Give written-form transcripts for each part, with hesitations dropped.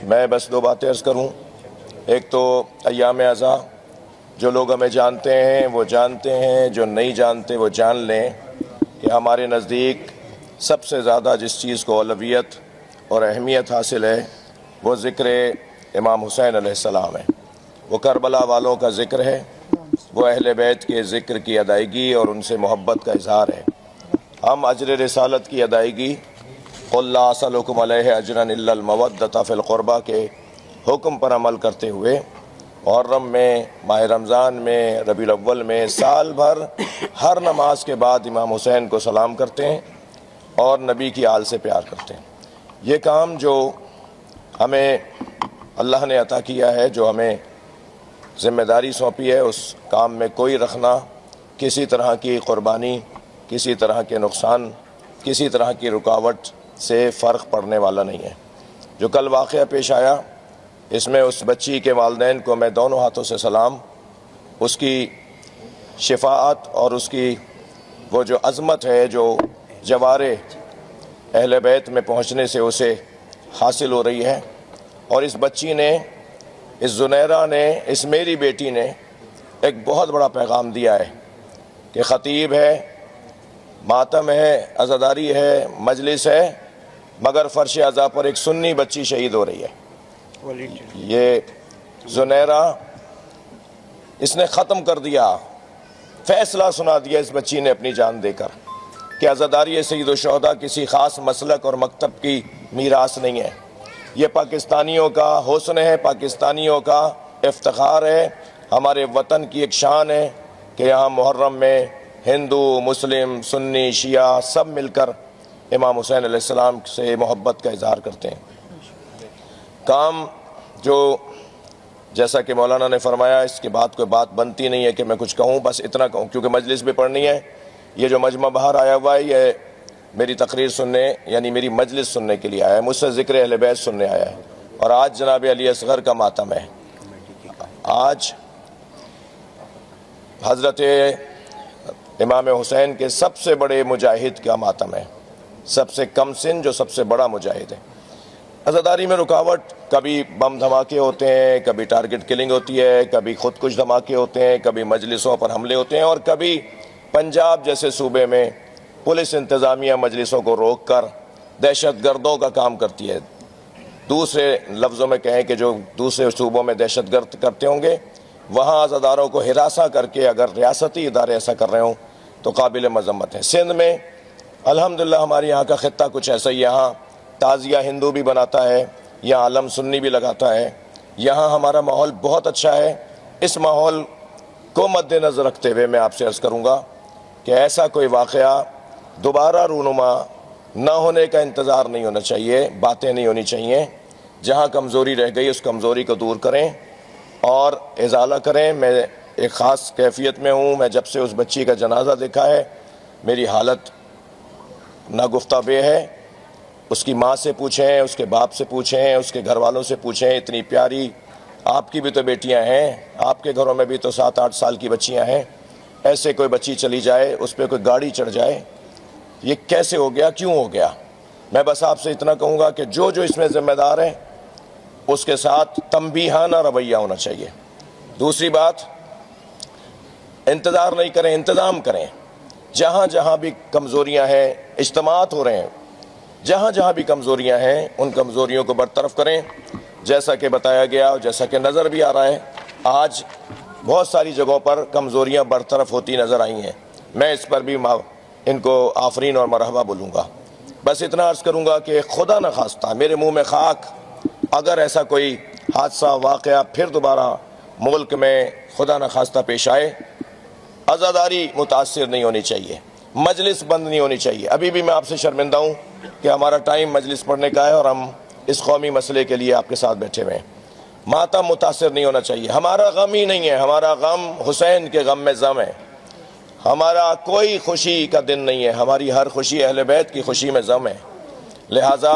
میں بس دو باتیں عرض کروں. ایک تو ایام اعزا، جو لوگ ہمیں جانتے ہیں وہ جانتے ہیں، جو نہیں جانتے وہ جان لیں کہ ہمارے نزدیک سب سے زیادہ جس چیز کو اولویت اور اہمیت حاصل ہے وہ ذکر امام حسین علیہ السلام ہے. وہ کربلا والوں کا ذکر ہے، وہ اہل بیت کے ذکر کی ادائیگی اور ان سے محبت کا اظہار ہے. ہم اجر رسالت کی ادائیگی قل لا اسألکم علیہ اجرا الا المودۃ فی القربہ کے حکم پر عمل کرتے ہوئے محرم میں، ماہ رمضان میں، ربیع الاول میں سال بھر ہر نماز کے بعد امام حسین کو سلام کرتے ہیں اور نبی کی آل سے پیار کرتے ہیں. یہ کام جو ہمیں اللہ نے عطا کیا ہے، جو ہمیں ذمہ داری سونپی ہے، اس کام میں کوئی رکھنا کسی طرح کی قربانی، کسی طرح کے نقصان، کسی طرح کی رکاوٹ سے فرق پڑنے والا نہیں ہے. جو کل واقعہ پیش آیا، اس میں اس بچی کے والدین کو میں دونوں ہاتھوں سے سلام، اس کی شفاعت اور اس کی وہ جو عظمت ہے جو جوارے اہل بیت میں پہنچنے سے اسے حاصل ہو رہی ہے. اور اس بچی نے، اس زنیرہ نے، اس میری بیٹی نے ایک بہت بڑا پیغام دیا ہے کہ خطیب ہے، ماتم ہے، عزاداری ہے، مجلس ہے، مگر فرش عزا پر ایک سنی بچی شہید ہو رہی ہے. یہ زنیرہ اس نے ختم کر دیا، فیصلہ سنا دیا اس بچی نے اپنی جان دے کر کہ عزاداری سید الشہداء کسی خاص مسلک اور مکتب کی میراث نہیں ہے. یہ پاکستانیوں کا حسن ہے، پاکستانیوں کا افتخار ہے، ہمارے وطن کی ایک شان ہے کہ یہاں محرم میں ہندو، مسلم، سنی، شیعہ سب مل کر امام حسین علیہ السلام سے محبت کا اظہار کرتے ہیں. کام جو جیسا کہ مولانا نے فرمایا، اس کے بعد کوئی بات بنتی نہیں ہے کہ میں کچھ کہوں، بس اتنا کہوں کیونکہ مجلس بھی پڑھنی ہے. یہ جو مجمع باہر آیا ہوا ہے یہ میری تقریر سننے، یعنی میری مجلس سننے کے لیے آیا ہے، مجھ سے ذکر اہل بیت سننے آیا ہے. اور آج جناب علی اصغر کا ماتم ہے. آج حضرت امام حسین کے سب سے بڑے مجاہد کا ماتم ہے، سب سے کم سن جو سب سے بڑا مجاہد ہے. عزاداری میں رکاوٹ، کبھی بم دھماکے ہوتے ہیں، کبھی ٹارگٹ کلنگ ہوتی ہے، کبھی خود کش دھماکے ہوتے ہیں، کبھی مجلسوں پر حملے ہوتے ہیں، اور کبھی پنجاب جیسے صوبے میں پولیس انتظامیہ مجلسوں کو روک کر دہشت گردوں کا کام کرتی ہے. دوسرے لفظوں میں کہیں کہ جو دوسرے صوبوں میں دہشت گرد کرتے ہوں گے، وہاں عزاداروں کو ہراساں کر کے اگر ریاستی ادارے ایسا کر رہے ہوں تو قابل مذمت ہے. سندھ میں الحمدللہ ہمارے یہاں کا خطہ کچھ ایسا ہی، یہاں تعزیہ ہندو بھی بناتا ہے، یہاں علم سنی بھی لگاتا ہے. یہاں ہمارا ماحول بہت اچھا ہے. اس ماحول کو مد نظر رکھتے ہوئے میں آپ سے عرض کروں گا کہ ایسا کوئی واقعہ دوبارہ رونما نہ ہونے کا انتظار نہیں ہونا چاہیے، باتیں نہیں ہونی چاہیے. جہاں کمزوری رہ گئی اس کمزوری کو دور کریں اور ازالہ کریں. میں ایک خاص کیفیت میں ہوں. میں جب سے اس بچی کا جنازہ دیکھا ہے میری حالت ناگفتہ بے ہے. اس کی ماں سے پوچھیں، اس کے باپ سے پوچھیں، اس کے گھر والوں سے پوچھیں. اتنی پیاری، آپ کی بھی تو بیٹیاں ہیں، آپ کے گھروں میں بھی تو 7-8 سال کی بچیاں ہیں. ایسے کوئی بچی چلی جائے، اس پہ کوئی گاڑی چڑھ جائے، یہ کیسے ہو گیا، کیوں ہو گیا؟ میں بس آپ سے اتنا کہوں گا کہ جو اس میں ذمہ دار ہیں اس کے ساتھ تنبیہانہ رویہ ہونا چاہیے. دوسری بات، انتظار نہیں کریں، انتظام کریں. جہاں جہاں بھی کمزوریاں ہیں، اجتماعات ہو رہے ہیں، جہاں جہاں بھی کمزوریاں ہیں ان کمزوریوں کو برطرف کریں. جیسا کہ بتایا گیا اور جیسا کہ نظر بھی آ رہا ہے، آج بہت ساری جگہوں پر کمزوریاں برطرف ہوتی نظر آئی ہیں. میں اس پر بھی ان کو آفرین اور مرحبا بولوں گا. بس اتنا عرض کروں گا کہ خدا نہ خواستہ میرے منہ میں خاک، اگر ایسا کوئی حادثہ واقعہ پھر دوبارہ ملک میں خدا نہ خواستہ پیش آئے، عزاداری متاثر نہیں ہونی چاہیے، مجلس بند نہیں ہونی چاہیے. ابھی بھی میں آپ سے شرمندہ ہوں کہ ہمارا ٹائم مجلس پڑھنے کا ہے اور ہم اس قومی مسئلے کے لیے آپ کے ساتھ بیٹھے ہوئے ہیں. ماتم متاثر نہیں ہونا چاہیے. ہمارا غم ہی نہیں ہے، ہمارا غم حسین کے غم میں غم ہے. ہمارا کوئی خوشی کا دن نہیں ہے، ہماری ہر خوشی اہل بیت کی خوشی میں غم ہے. لہٰذا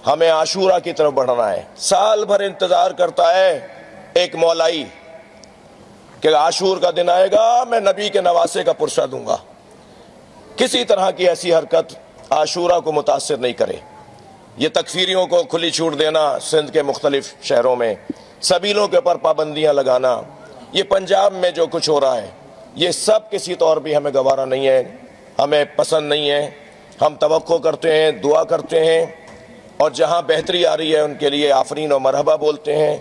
ہمیں عاشورہ کی طرف بڑھنا ہے. سال بھر انتظار کرتا ہے ایک مولائی کہ عاشور کا دن آئے گا، میں نبی کے نواسے کا پرسہ دوں گا. کسی طرح کی ایسی حرکت عاشورہ کو متاثر نہیں کرے. یہ تکفیریوں کو کھلی چھوٹ دینا سندھ کے مختلف شہروں میں، سبیلوں کے اوپر پابندیاں لگانا، یہ پنجاب میں جو کچھ ہو رہا ہے، یہ سب کسی طور بھی ہمیں گوارا نہیں ہے، ہمیں پسند نہیں ہے۔ ہم توقع کرتے ہیں، دعا کرتے ہیں، اور جہاں بہتری آ رہی ہے ان کے لیے آفرین و مرحبا بولتے ہیں،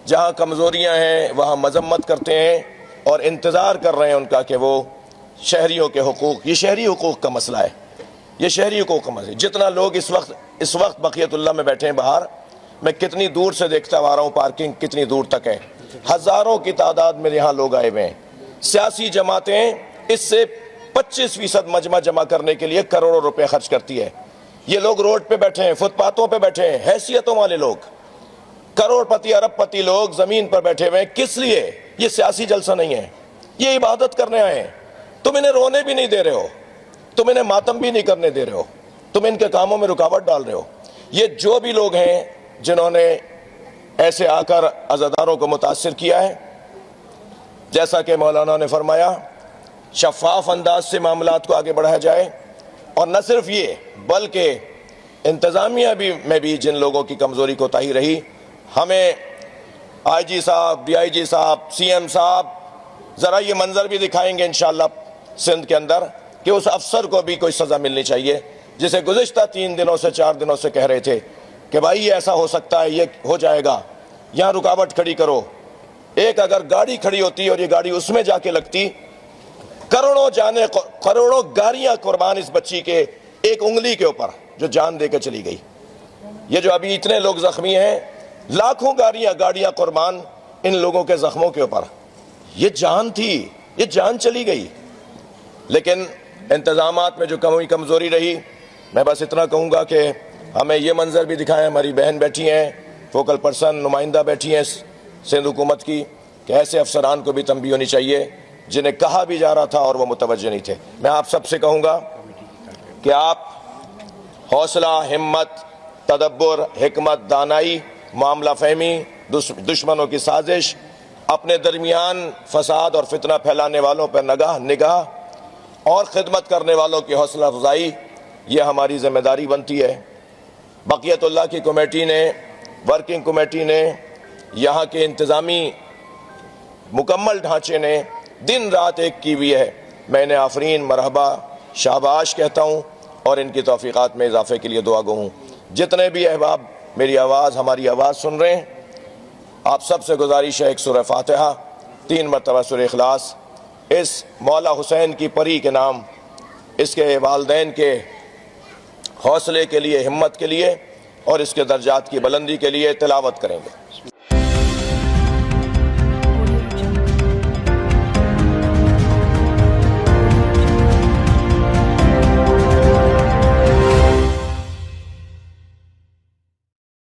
جہاں کمزوریاں ہیں وہاں مذمت کرتے ہیں، اور انتظار کر رہے ہیں ان کا کہ وہ شہریوں کے حقوق، یہ شہری حقوق کا مسئلہ ہے، یہ شہری حقوق کا مسئلہ ہے۔ جتنا لوگ اس وقت بقیت اللہ میں بیٹھے ہیں باہر، میں کتنی دور سے دیکھتا آ رہا ہوں، پارکنگ کتنی دور تک ہے، ہزاروں کی تعداد میں یہاں لوگ آئے ہوئے ہیں۔ سیاسی جماعتیں اس سے 25% مجمع جمع کرنے کے لیے کروڑوں روپے خرچ کرتی ہے۔ یہ لوگ روڈ پہ بیٹھے ہیں، فٹ پاتھوں پہ بیٹھے ہیں، حیثیتوں والے لوگ، کروڑ پتی ارب پتی لوگ زمین پر بیٹھے ہوئے ہیں۔ کس لیے؟ یہ سیاسی جلسہ نہیں ہے، یہ عبادت کرنے آئے ہیں۔ تم انہیں رونے بھی نہیں دے رہے ہو، تم انہیں ماتم بھی نہیں کرنے دے رہے ہو، تم ان کے کاموں میں رکاوٹ ڈال رہے ہو۔ یہ جو بھی لوگ ہیں جنہوں نے ایسے آ کر عزاداروں کو متاثر کیا ہے، جیسا کہ مولانا نے فرمایا، شفاف انداز سے معاملات کو آگے بڑھایا جائے، اور نہ صرف یہ بلکہ انتظامیہ میں بھی جن لوگوں کی کمزوری کوتاہی رہی، ہمیں آئی جی صاحب، ڈی آئی جی صاحب، سی ایم صاحب ذرا یہ منظر بھی دکھائیں گے انشاءاللہ سندھ کے اندر کہ اس افسر کو بھی کوئی سزا ملنی چاہیے جسے گزشتہ 3 دنوں سے 4 دنوں سے کہہ رہے تھے کہ بھائی یہ ایسا ہو سکتا ہے، یہ ہو جائے گا، یہاں رکاوٹ کھڑی کرو۔ ایک اگر گاڑی کھڑی ہوتی اور یہ گاڑی اس میں جا کے لگتی، کروڑوں گاڑیاں قربان اس بچی کے ایک انگلی کے اوپر جو جان دے کے چلی گئی۔ یہ جو ابھی اتنے لوگ زخمی ہیں، لاکھوں گاڑیاں قربان ان لوگوں کے زخموں کے اوپر، یہ جان تھی، یہ جان چلی گئی۔ لیکن انتظامات میں جو کمزوری رہی، میں بس اتنا کہوں گا کہ ہمیں یہ منظر بھی دکھائیں، ہماری بہن بیٹھی ہیں، فوکل پرسن نمائندہ بیٹھی ہیں سندھ حکومت کی، کہ ایسے افسران کو بھی تنبیہ ہونی چاہیے جنہیں کہا بھی جا رہا تھا اور وہ متوجہ نہیں تھے۔ میں آپ سب سے کہوں گا کہ آپ حوصلہ، ہمت، تدبر، حکمت، دانائی، معاملہ فہمی، دشمنوں کی سازش، اپنے درمیان فساد اور فتنہ پھیلانے والوں پر نگاہ اور خدمت کرنے والوں کی حوصلہ افزائی، یہ ہماری ذمہ داری بنتی ہے۔ بقیت اللہ کی کمیٹی نے، ورکنگ کمیٹی نے، یہاں کے انتظامی مکمل ڈھانچے نے دن رات ایک کی ہوئی ہے۔ میں انہیں آفرین، مرحبا، شاباش کہتا ہوں، اور ان کی توفیقات میں اضافے کے لیے دعا گو ہوں۔ جتنے بھی احباب میری آواز، ہماری آواز سن رہے ہیں، آپ سب سے گزارش ہے ایک سورہ فاتحہ، 3 مرتبہ سورہ اخلاص، اس مولا حسین کی پری کے نام، اس کے والدین کے حوصلے کے لیے، ہمت کے لیے، اور اس کے درجات کی بلندی کے لیے تلاوت کریں گے۔